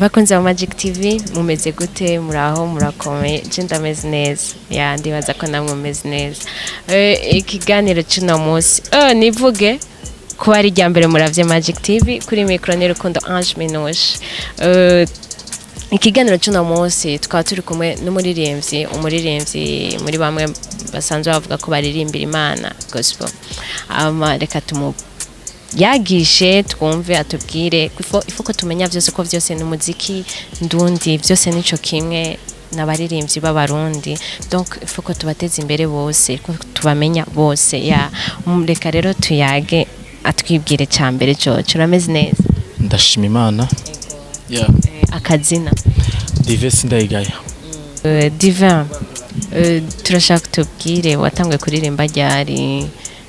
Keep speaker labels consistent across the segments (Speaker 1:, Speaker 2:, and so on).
Speaker 1: bakunze ba Magic TV mumeze gute muraho murakomeye je ndameze neza ya ndibaza ko namwe mumeze neza ikiganiro cy'uno munsi nivuge ko ari rya mbere muravye Magic TV kuri micro ne rukundo Ange Minouche ikiganiro cy'uno munsi tukaba turi kumwe n'umuririmbyi muri bamwe basanzwe bavuga ko baririmbira Imana gospel reka yagishe twumve atubwire ifuko tumenya byose ko byose ni muziki ndundi byose nico kimwe n'abaririmbyi b'abarundi donc ifuko tubateze imbere bose ko tubamenya bose ya reka rero tuyage atwibwire cyambere cyo urameze neza
Speaker 2: ndashima Imana ya
Speaker 1: akazina
Speaker 2: Divin ndayigaya
Speaker 1: Divin turashaka tubwire watangwe kuririmba ryari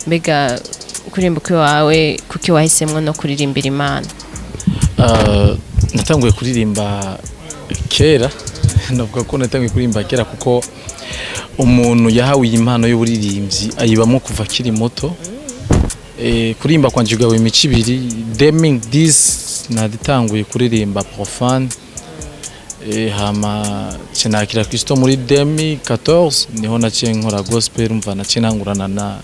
Speaker 1: mbega kurimba wawe kuki wahisemwe no kuririmbira Imana
Speaker 2: natanguye kuririmba kera navuga ko natanguye kuririmba kera kuko umuntu yahawe impano y'uburirimbyi ayibamo kuva kiri muto kurimba kwanje gawe imici ibiri deming this naditanguye kuririmba profane hama cenakira Kristo muri 2014 niho naciye nkora gospel umva naciye nangurana na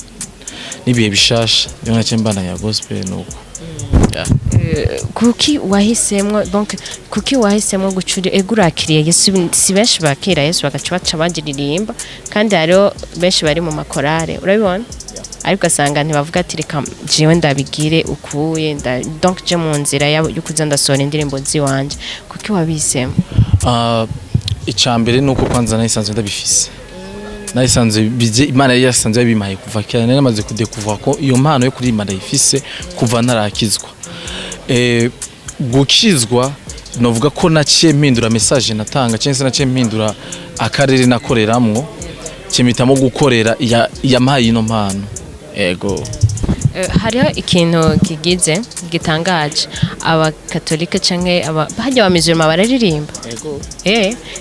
Speaker 2: nibiye bishasha niho naciye mbana ya gospel nuko
Speaker 1: kuki wahisemwe donc kuki wahisemwe gucuri egurakiriye Yesu si benshi bakira Yesu bagaca bagiririmba kandi hariho benshi bari mu makorale urabibona ariko asanga ntibavuga ati reka jewe ndabigire ukuye donc je mu nzira yo kuza ndasora indirimbo ziwanje kuki wabisemwe
Speaker 2: icambere nuko kwanza nayisanzwe ndabifise nayisanzwe bije Imana yari yasanzwe yabimaye kuva kera namaze kudekuva ko iyo mpano yo kuririmba ndayifise kuva narakizwa gukizwa novuga ko naciye mpindura message natanga cyangwa naciye mpindura akarere nakoreramwo kimitamo gukorera yamaye ino mpano ego
Speaker 1: hariho ikintu kigize gitangaje abakatolika canke hajya abamizirima bararirimba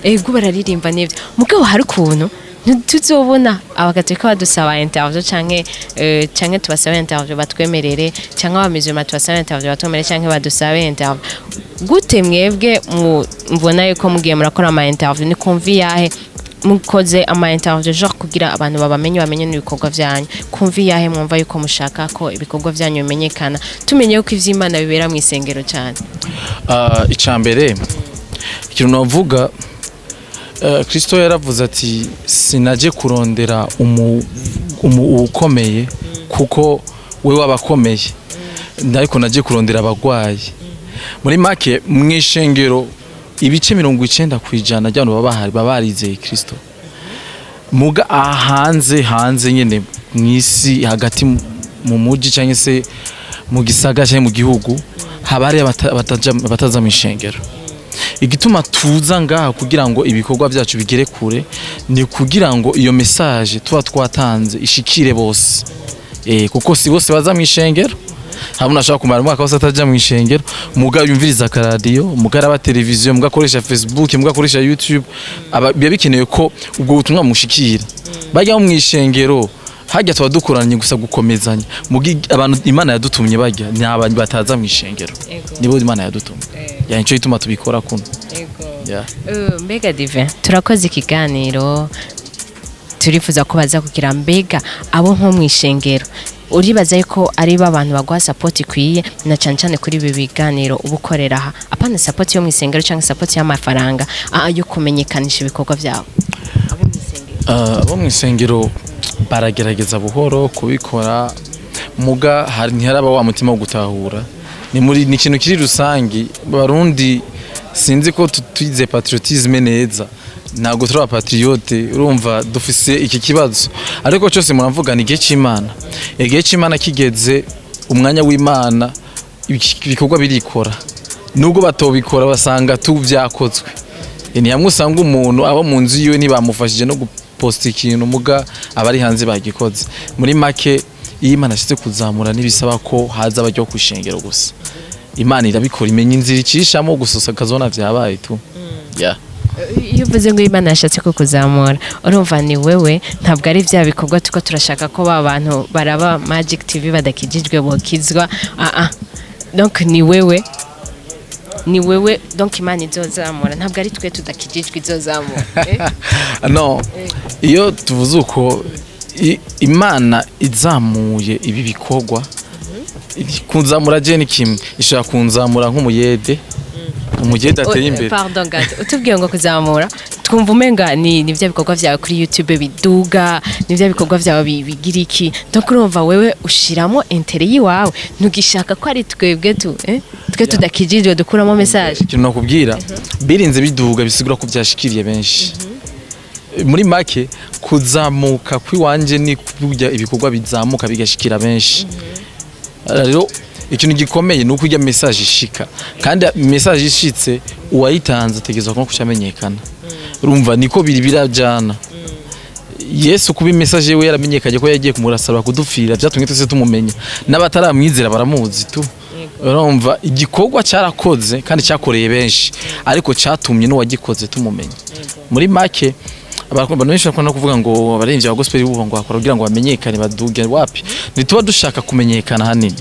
Speaker 1: ego bararirimba nibyo mugabo hari ukuntu tuzobona abakatolika badusaba interview canke tubasaba interview batwemerere canke abamizirima tubasaba interview batwemerere canke badusaba interview gute mwebwe mbona yuko mugiye murakora ama interview ni kumvi yahe mukoze ama interview genre kugira abantu bamenye n'ibikorwa byanyu kumvi yahe mwumva yuko mushaka ko ibikorwa byanyu bimenyekana tumenye uko ivy'Imana bibera mu isengero cyane
Speaker 2: icambere ikintu navuga Kristo yaravuze ati sinaje kurondera ukomeye kuko we wabakomeye ndariko naje kurondera abagwayi muri make mwishengero ibice 90% ry'abantu babarizeye Kristo muga hanze nyene mwisi hagati mu muji cyangwa se mu gisaga cyangwa mu gihugu habari bataza mu ishengero igituma tuza ngaha kugira ngo ibikorwa byacu bigere kure ni kugira ngo iyo message tuba twatanze ishikire bose kuko si bose baza mu ishengero hamwe nashaka kumara umwaka wose ataja mu ishengero muga yumviriza radio muga araba televiziyo muga akoresha Facebook muga akoresha YouTube biba bikeneye ko ubwo butumwa mushikira bajya mu ishengero hajya tuba dukoranye gusa gukomezanya mugi abantu Imana yadutumye bajya n'abantu bataza mu ishengero nibo Imana yadutumye nico ituma tubikora kuno
Speaker 1: mbega Divin turakoze ikiganiro turifuza ko baza kugira mbega abo nko mu ishengero uribaza yuko ari abantu bagwa support ikwiye na cyane kuri ibi biganiro ubukorera aha apana support yo mu isengero cyangwa support y'amafaranga yo kumenyekanisha ibikorwa byabo
Speaker 2: abo mu isengero baragerageza buhoro kubikora muga haraba wa mutima wo gutahura ni ikintu kiri rusangi barundi sinzi ko tuyize patriotisme neza ntabwo turi abapatriote urumva dufise iki kibazo ariko cyose muravuga ni igihe cy'Imana kigeze umwanya w'Imana ibikorwa birikora nubwo batobikora basanga tuvyakozwe ni hamwe usanga umuntu aba mu nzu yiwe ntibamufashije no guposta ikintu muga abari hanze bagikoze muri make iyo Imana ashitse kuzamura nibisaba ko haza abajya kwishengero gusa Imana irabikora imenya inzira icishamo gusosa kazona vyabaye tu
Speaker 1: iyo uvuze ngo Imana yashatse ko kuzamura urumva ni wewe ntabwo ari bya bikorwa tuko turashaka ko abantu baraba Magic TV badakijijwe bokizwa donc ni wewe ni wewe donc imana izozamura ntabwo ari twe tudakijijwe izozamura
Speaker 2: no iyo tuvuze uko imana izamuye ibi bikorwa kunzamura je ni kimwe ishaka kunzamura nk'umuyede umuyede ateye imbere
Speaker 1: pardon gato utubwiye ngo kuzamura twumva umenga ni bya bikorwa byawe kuri YouTube biduga ni bya bikorwa byawe bigira iki donc urumva wewe ushiramo intérêt yiwawe ntugishaka ko ari twebwe twe tudakijijwe dukuramo message
Speaker 2: ikintu nakubwira birinze biduga bisigura ko byashikiriye benshi muri make kuzamuka kwiwanje ni kurya ibikorwa bizamuka bigashikira benshi rero ikintu gikomeye nuko ujya message ishika kandi message ishitse uwayitanze tegeza ko kucyamenyekana urumva niko biri birajana Yesu kuba message yewe yaramenyekaje ko yagiye kumurasaba kudupfira byatumye twese tumumenya n'abataramwizera baramuzi tu urumva igikorwa cyarakoze kandi cyakoreye benshi ariko cyatumye no wagikoze tumumenya muri make abantu benshi bakunda kuvuga ngo abaririmbyi ba gospel bubo ngo akora kugira ngo bamenyekane baduge wapi nituba dushaka kumenyekana hanini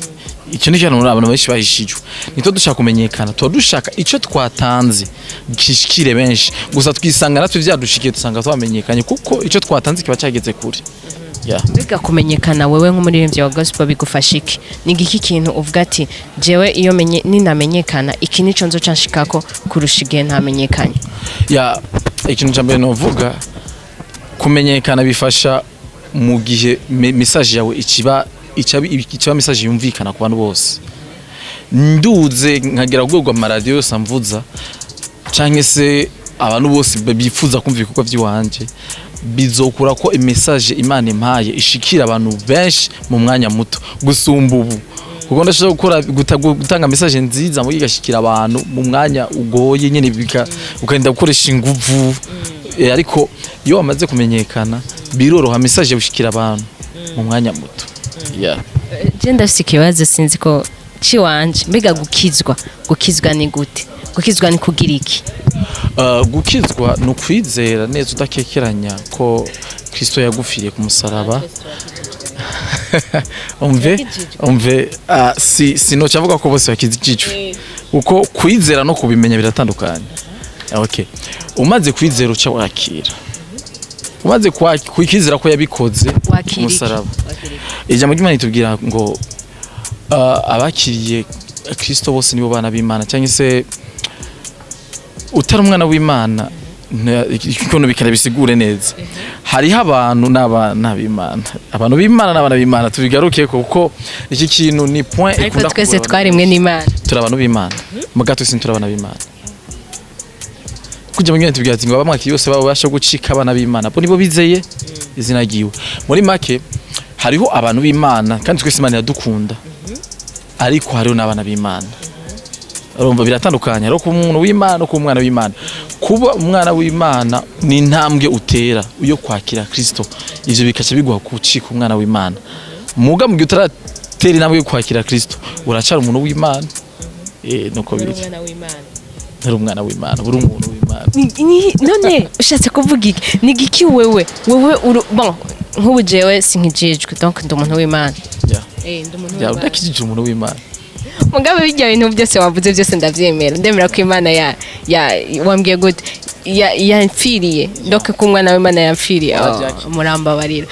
Speaker 2: icyo ni cyane abantu benshi bahishijwe nito dushaka kumenyekana tuba dushaka icyo twatanze gishikire benshi gusa twisanga natwe byadushikiye dusanga twamenyekanye kuko icyo twatanze kiba cyageze kure
Speaker 1: biga kumenyekana wewe nk'umuririmbyi wa gospel bigufasha iki ni iki kintu uvuga ati jewe iyo ninamenyekana iki nico nzocanshikako kurusha igihe ntamenyekanye
Speaker 2: ikintu cyambere novuga kumenyekana bifasha mu gihe message yawe ikiba message yumvikana ku bantu bose nduze nkagera rwego amaradiyo yose amvuza canke se abantu bose bifuza kumva ibikorwa by'iwanje bizokura ko message Imana impaye ishikira abantu benshi mu mwanya muto gusumba ubu kuko ndashaka gutanga message nziza mu gashikira abantu mu mwanya ugoye nyene ukagenda gukoresha inguvu ariko iyo wamaze kumenyekana biroroha message gushikira abantu mu mwanya muto
Speaker 1: je ndafise ikibazo sinzi ko ciwanje mbega gukizwa ni gute gukizwa ni kugira iki
Speaker 2: gukizwa no kwizera neza udakekeranya ko Kristo yagufiriye ku musaraba umve sino cyavuga ko bose bakizijijwe uko kwizera no kubimenya biratandukanye okay umaze kwizera uca wakira umaze kwizera ko yabikoze ku musaraba ijambo ry'Imana itubwira ngo abakiriye Kristo bose nibo bana b'Imana cyangwa se utari umwana w'Imana ikintu bikara bisigure neza hariho abantu n'abana b'Imana abantu b'Imana n'abana b'Imana tubigaruke kuko iki kintu ni point
Speaker 1: ikunda twese twarimwe n'Imana
Speaker 2: turi abantu b'Imana mugato turi abana b'Imana kujya mu tubwira ati ngo abamwaki yose babo basha gucika abana b'Imana bo nibo bizeye izina giwe muri make hariho abantu b'Imana kandi twese Imana yadukunda ariko hariho n'abana b'Imana urumva biratandukanye ariko umuntu w'Imana no kumwana w'Imana kuba umwana w'Imana ni intambwe utera uyo kwakira Kristo ivyo bikaca biguha kucika umwana w'Imana muga mu gihe utaratera intambwe yo kwakira Kristo uracara umuntu w'Imana nuko biri ntari umwana w'Imana buri umuntu w'Imana
Speaker 1: none ushatse kuvuga iki ni giki wewe bon nk'ubu jewe sinkijijwe donc ndi umuntu w'Imana ndi umuntu w'Imana
Speaker 2: udakijije umuntu w'Imana
Speaker 1: mugabe bijya bintu byose wavuze byose ndavyemera ndemera ko Imana wambwiye gute yamfiriye donc ko umwana w'Imana yamfiriye murambabarira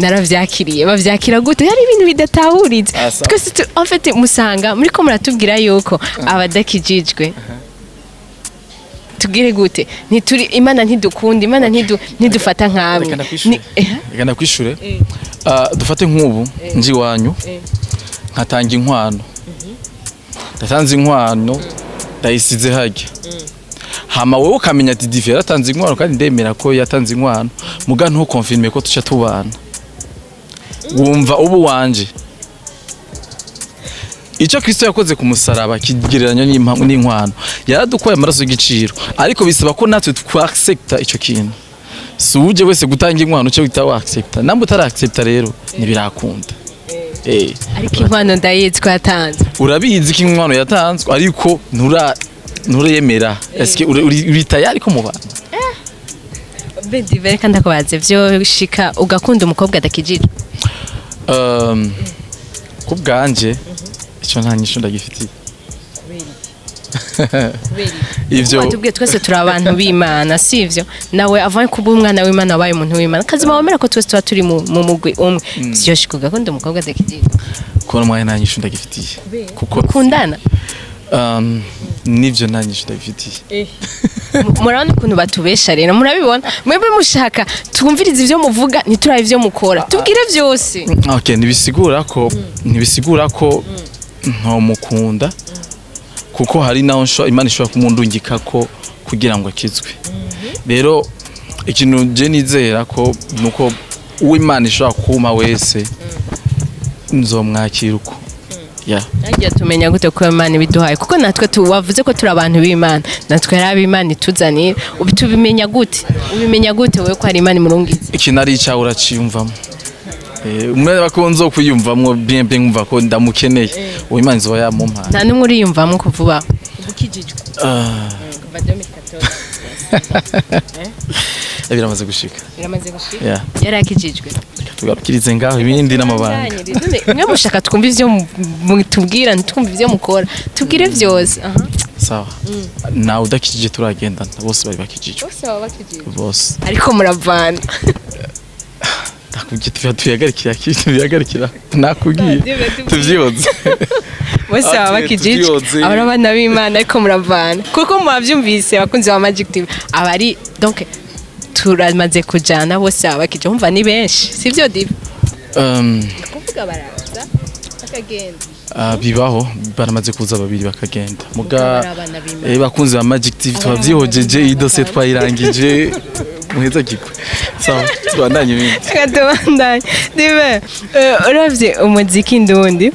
Speaker 1: naravyakiriye bavyakira gute hari ibintu bidatahuritse twese en fait musanga muri ko muratubwira yuko abadakijijwe tugire gute ntituri Imana ntidukunda Imana ntidufata nkamwe
Speaker 2: reka kwishure dufate nk'ubu nji wanyu nkatanga inkwano ndatanze inkwano ndayisize hajya hama wowe ukamenya ati divi yaratanze inkwano kandi ndemera ko yatanze inkwano muga ntukonfirme ko tuca tubana wumva ubu wanje icyo Kristo yakoze ku musaraba kigereranya n'inkwano yaradukoye amaraso y'igiciro ariko bisaba ko natwe twaccepta icyo kintu suje wese gutanga inkwano cyo wita accepta namwe utara accepta rero nibirakunda
Speaker 1: ariko inkwano ndayizwe yatanze
Speaker 2: urabizi ko inkwano yatanzwe ariko nturemera eske uri tayari ko mubana
Speaker 1: bedi bereka ndakubaze byo shika ugakunda umukobwa adakijijwe
Speaker 2: ku bwanje icyo nta nyisho ndagifitiye ivyo
Speaker 1: watubwiye twese turi abantu b'Imana sivyo nawe avant kuba umwana w'Imana wabaye umuntu w'Imana kazima wemera ko twese tuba turi mu mugwi umwe sivyo shikuga ko ndi umukobwa yakijijwe
Speaker 2: ko mwaye nanyishu ndagifitiye
Speaker 1: kuko kundana
Speaker 2: nivyo nanyishu ndagifitiye
Speaker 1: murabona ukuntu batubesha rero murabibona mwebwe mushaka twumviriza ivyo muvuga ntiturabe ivyo mukora tubwire vyose
Speaker 2: okay nibisigura ko nto mukunda kuko hari naho Imana ishobora kumundungika ko kugira ngo akizwe rero ikintu je nizera ko nuko uw'Imana ishobora kuma wese nzomwakira uko
Speaker 1: Nanjye tumenya gute ko Imana ibiduhaye kuko natwe tuwavuze ko turi abantu b'Imana natwe ari Imana ituzanira ubitubimenya gute wewe ko ari Imana imurungize
Speaker 2: ikintu ari cyawe uraciyumvamo umwe bakonzo kuyumvamwo bien ngumva ko ndamukeneye uwo Imana izoba yamumpaye
Speaker 1: nta numwe uriyumvamo kuvuba ubukijijwe kuva 2014
Speaker 2: biramaze gushika
Speaker 1: yarakijijwe
Speaker 2: tugarukirize ngaho ibindi n'amabanga
Speaker 1: mwe mushaka twumva ivyo mutubwira ntitwumva ivyo mukora tubwire vyose
Speaker 2: sawa nawe udakijije turagendana bose bari bakijijwe bose
Speaker 1: ariko muravana
Speaker 2: tuyagarikira nakubwiye tuvyihoze
Speaker 1: bose baba bakijijwe abana b'Imana ariko muravana kuko mwavyumvise bakunzi ba Magic TV abari donc turamaze kujana bose baba bakijijwe umva ni benshi sivyo div kuvuga baraza bakagenda
Speaker 2: bibaho baramaze kuza babiri bakagenda muga bakunzi ba Magic TV twavyihojeje idose twayirangije muheza gikwe sawa tubandanye ibindi
Speaker 1: katubandanye dive uravye umuziki ndundi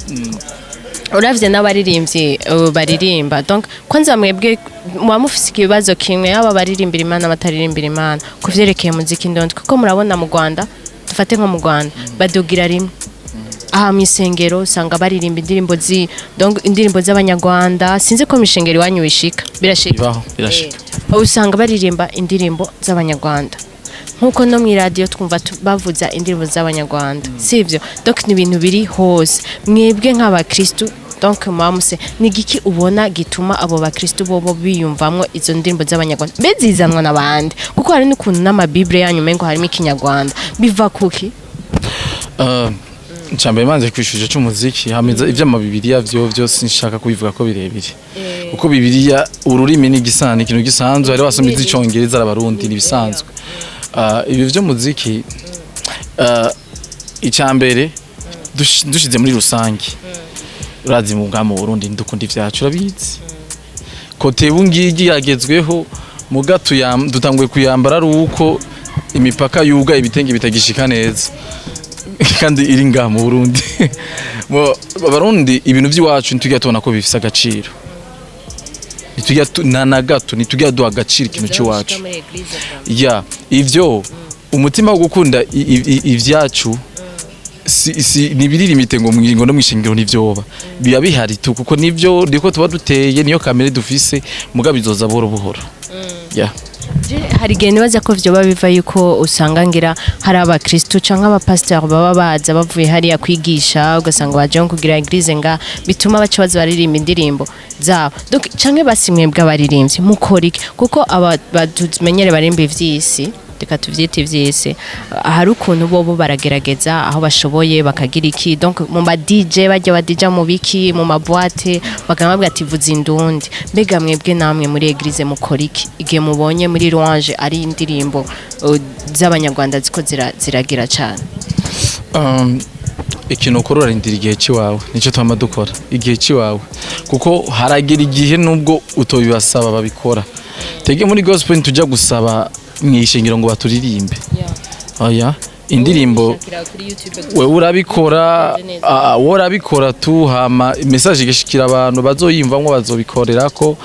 Speaker 1: uravye n'abaririmbyi baririmba donc kwanza mwebwe mwamufise ikibazo kimwe yaba baririmbira Imana bataririmbira Imana kuvyerekeye muziki ndundi kuko murabona mu Rwanda dufate nko mu Rwanda badugira rimwe aha misengero usanga baririmba indirimbo z'abanyarwanda sinzi ko mishengero iwanyu bishika birashika usanga baririmba indirimbo z'abanyarwanda nkuko no mu radio twumva bavuza indirimbo z'abanyarwanda sivyo donc ni ibintu biri hose mwebwe nk'abakristo donc mwamuse nigiki ubona gituma abo bakristo bobo biyumvamwo izo ndirimbo z'abanyarwanda bezizanwa nabandi kuko hari n'ukuntu n'amabible yanyu mengo harimo ikinyarwanda biva kuki
Speaker 2: Ncambe manze kwishuje cy'umuziki hameza ivy'amabibiriya byo sinshaka kubivuga ko birebire uko bibiriya ururimi ni gisana ikintu gisanzwe ari wasoma izicongereza abarundi ni bisanzwe ibi vyo muziki icambere dushize muri rusangi urazi mu bwa mu Burundi ndukunda ivyacu urabizi kote bungigi yagezweho mugatu dutangwe kuyambara ari uko imipaka yuga ibitenge bitagishika neza kandi iri ngaha mu Burundi abarundi ibintu by'iwacu ntitujya tubona ko bifise agaciro ntitujya na gato ntitujya duha agaciro ikintu cy'iwacu ivyo umutima wo gukunda ivyacu nibiririmite ngo mwingo no mwishingiro nivyoba biba bihari tu kuko nivyo ndiko tuba duteye niyo kamere dufise muga bizoza buhoro buhoro
Speaker 1: hari igihe nibaza ko vyoba biva yuko usanga ngira hari abakristo canke abapasteur baba baza bavuye hariya kwigisha ugasanga baje kugira eglise nga bituma baca baza baririmba indirimbo zabo donc canke basimwe bw'abaririmbyi mukorike kuko abatumenyere barimba ivy'isi reka tuvyite ivy'isi hari ukuntu bobo baragerageza aho bashoboye bakagira iki donc mu ma DJ bajya ba DJ mu biki mu maboîte bagamabwa ati vuza indundi mbega mwebwe namwe muri eglise mukoriki igihe mubonye muri louange ari indirimbo z'abanyarwanda ziko ziragira cyane
Speaker 2: ikintu ukora urarindira igihe ciwawe nico twama dukora igihe ciwawe kuko haragira igihe nubwo utobibasaba babikora tege muri gospel ntujya gusaba mwishingiro ngo baturirimbe oya indirimbo wewe urabikora tu hama message igashikira abantu bazoyimvamwo bazobikorerako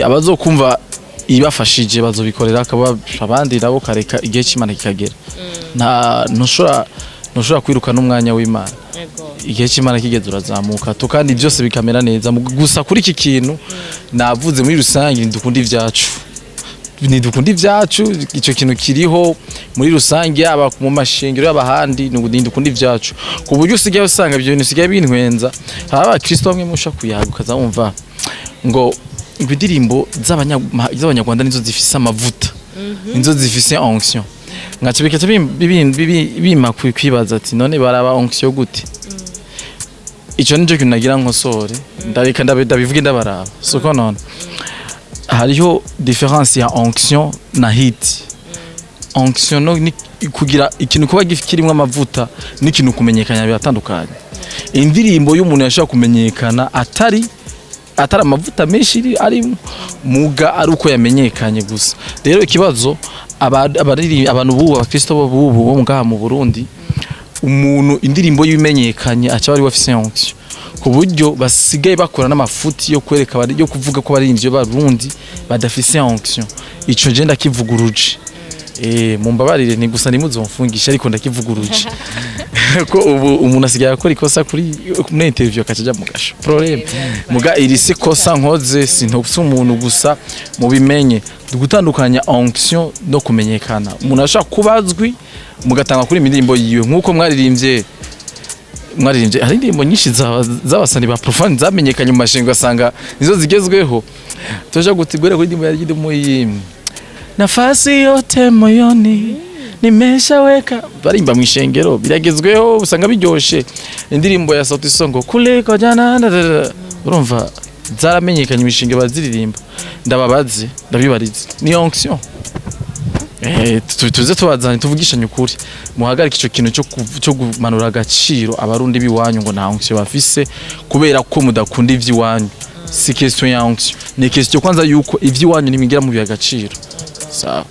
Speaker 2: abazokumva ibafashije bazobikorerako abandi nabo kareka igihe cy'Imana kikagera ntushobora kwiruka n'umwanya w'Imana igihe cy'Imana kigeze urazamuka to kandi byose bikamera neza gusa kuri iki kintu navuze muri rusange ndukunda ivyacu nidukunda ivyacu ico kintu kiriho muri rusange yaba mu mashengero y'abahandi ndukunda ivyacu ku buryo usigaye usanga ibyo bintu usigaye bintwenza haba Kristo bamwe musha kuyaguka zamumva ngo indirimbo z'abanyarwanda nizo zifise amavuta nizo zifise onction ngacibika bima kwibaza ati none baraba onction gute ico nico kintu nagira nkosore ndareka ndabivuge ndabaraba soko none hariho difference ya onction na hit onction no ni kugira ikintu kuba kirimo amavuta n'ikintu kumenyekanya biratandukanye indirimbo y'umuntu yashaka kumenyekana atari amavuta menshi ari muga ari uko yamenyekanye gusa rero ikibazo abantu bubu abakristo bubu bo ngaha mu Burundi umuntu indirimbo yimenyekanye aca bari bafise onction ku buryo basigaye bakora n'amafuti yo kwereka yo kuvuga ko bari imvyo barundi badafise onction ico je ndakivuguruje mumbabarire ni gusa nimuzomfungisha ariko ndakivuguruje ko ubu umuntu asigaye akora ikosa kuri interview akacaja mu gasho problem muga iri se kosa nkoze sintopse umuntu gusa mubimenye gutandukanya onction no kumenyekana umuntu ashaka kubazwi mugatanga kuri indirimbo yiwe nkuko mwaririmbye hari indirimbo nyinshi z'abasani ba profane zamenyekanye mu mashinga asanga nizo zigezweho toja gutigwera kuri indirimbo yimwe nafasi yote moyoni nimeshaweka barimba mu ishengero biragezweho usanga biryoshe indirimbo ya Sauti Songo kuleko jana urumva zaramenyekanye imishinga baziririmba ndababaze ndabibarize ni onction tuze tubazanye tuvugishanye ukuri muhagarika ico kintu cyo kumanura agaciro abarundi biwanyu ngo nta onction bafise kubera ko mudakunda ivy'iwanyu si question ya onction ni question kwanza yuko ivy'iwanyu nimigira mu by'agaciro sawa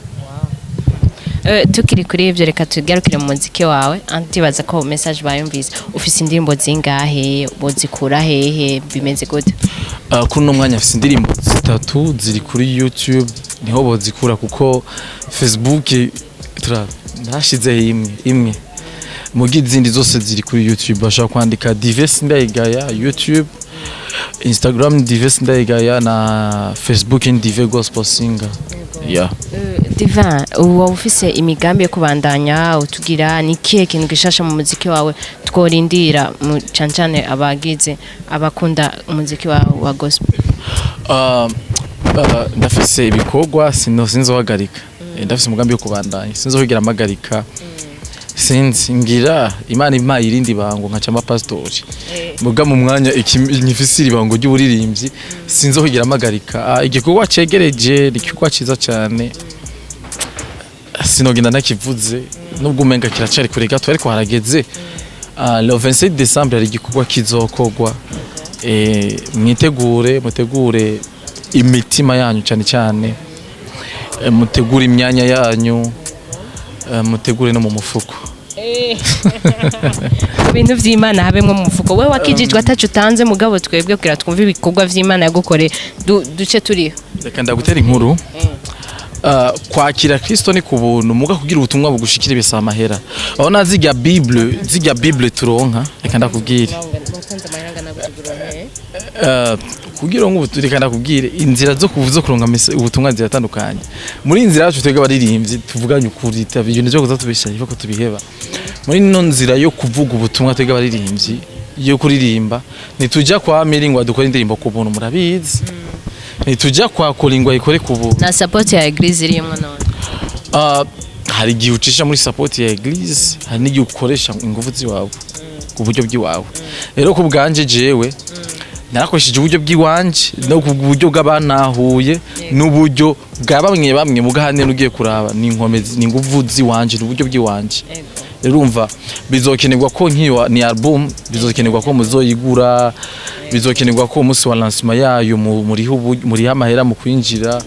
Speaker 1: tukiri kuri ivyo reka tugarukire mu muziki wawe antibaza ko message bayumvise ufise indirimbo zingahe bozikura hehe bimeze gute
Speaker 2: kuno mwanya afise indirimbo 3 ziri kuri YouTube niho bozikura kuko Facebook nashize imwe mugi zindi zose ziri kuri YouTube bashaka kwandika Divesi Ndayigaya YouTube Instagram Divesi Ndayigaya na Facebook Dive Gospel Singer yeah
Speaker 1: Divin uwo ufise imigambi yo kubandanya utugira ni kihe kintu gishasha mu muziki wawe tworindira mu cancane abagize abakunda umuziki wawe wa gospel
Speaker 2: ndafise ibikorwa sinzohagarika ndafise umugambi yo kubandanya sinzohigira amagarika sinzi ngira Imana impaye irindi bango nkaca amapastori muga mu mwanya nyifise iribango ry'uburirimbyi sinzohigira amagarika igikorwa cegereje igikorwa ciza cyane sinogenda nakivuze nubwo umenga kiracari kure gato ariko harageze le 27 décembre ari igikorwa kizokogwa mutegure imitima yanyu cyane mutegure imyanya yanyu mutegure no mu mufuko
Speaker 1: ibintu vy'Imana habemwe mu mufuko wewe wakijijwe atacu utanze mugabo twebwe kugira twumve ibikorwa vy'Imana yagukore duce turiho
Speaker 2: reka ndagutera inkuru kwakira Kristo ni kubuntu muga kugira ubutumwa bugushikira bisaba amahera aho naziga Bible turonka reka ndakubwire kugira ngo reka ndakubwire inzira zo kuvuza kuronka ubutumwa ziratandukanye muri inzira yacu twega baririmbyi tuvuganye ukuri ibintu byo kuza tubishaka ko tubiheba muri no nzira yo kuvuga ubutumwa twega baririmbyi yo kuririmba nitujya kwa miringwa dukora indirimbo ku buntu murabizi nitujya kwa kolingwa ikore ku buntu
Speaker 1: na support ya eglise irimo none
Speaker 2: hari igihe ucisha muri support ya eglise hari n'igihe ukoresha ingufu ziwawe ku buryo bw'iwawe rero ku bwanje jewe narakoresheje uburyo bw'iwanje no ku buryo bw'abanahuye n'uburyo bwa bamwe mugahane nugiye kuraba ni inkomezi ni ingufu ziwanje n'uburyo bw'iwanje urumva bizokenerwa ko nkiyo ni album bizokenerwa ko muzoyigura bizokenerwa ko umunsi wa lancement yayo muri amahera mu kwinjira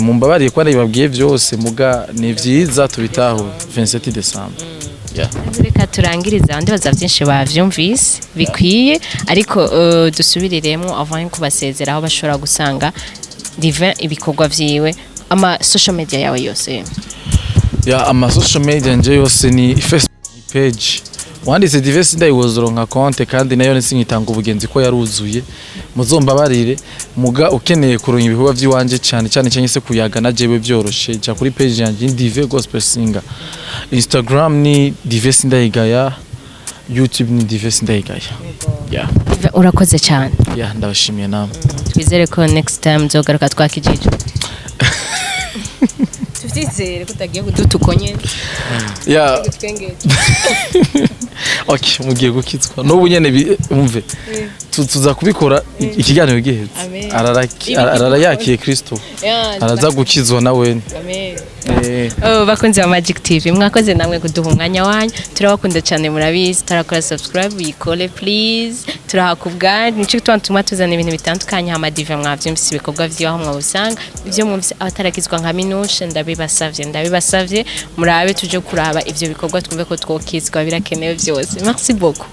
Speaker 2: mumbabariye ko nabibabwiye byose muga ni vyiza tubitaho 27 December
Speaker 1: reka turangiriza abandi baza byinshi bavyumvise bikwiye ariko dusubiriremo avant kubasezera aho bashobora gusanga Divin ibikorwa vyiwe ama social media yawe yose
Speaker 2: ama social media nje yose ni Facebook page wanditse Divesi Ndayigaya konte kandi nayo nsinyitanga ubugenzi ko yaruzuye muzombabarire muga ukeneye kuronka ibikorwa by'iwanje cyane se kuyaga na jewe byoroshe ja kuri page yanjye Dive Gospel Singer Instagram ni Divesi Ndayigaya YouTube ni Divesi Ndayigaya
Speaker 1: urakoze cyane
Speaker 2: ndabashimiye namwe
Speaker 1: twizere ko next time nzogaruka twakijijwe tuvyizere ko utagiye kudutuko nyene
Speaker 2: ya okay mugiye gukizwa n'ubu nyene umve tuza kubikora ikiganiro giheze ararayakiye Kristo araza gukizwa nawe
Speaker 1: bakunze wa Magic TV mwakoze namwe kuduha umwanya wanyu turabakunda cyane murabizi tarakora subscribe yikole please turahakubwa nico twantuma tuzana ibintu bitandukanye hama diva mwavyumvise ibikorwa vyaho mwabusanga ivyo mwumvise abataragizwa nka minushe ndabibasavye murabe tuje kuraba ivyo bikorwa twumve ko twokizwa birakenewe byose merci beaucoup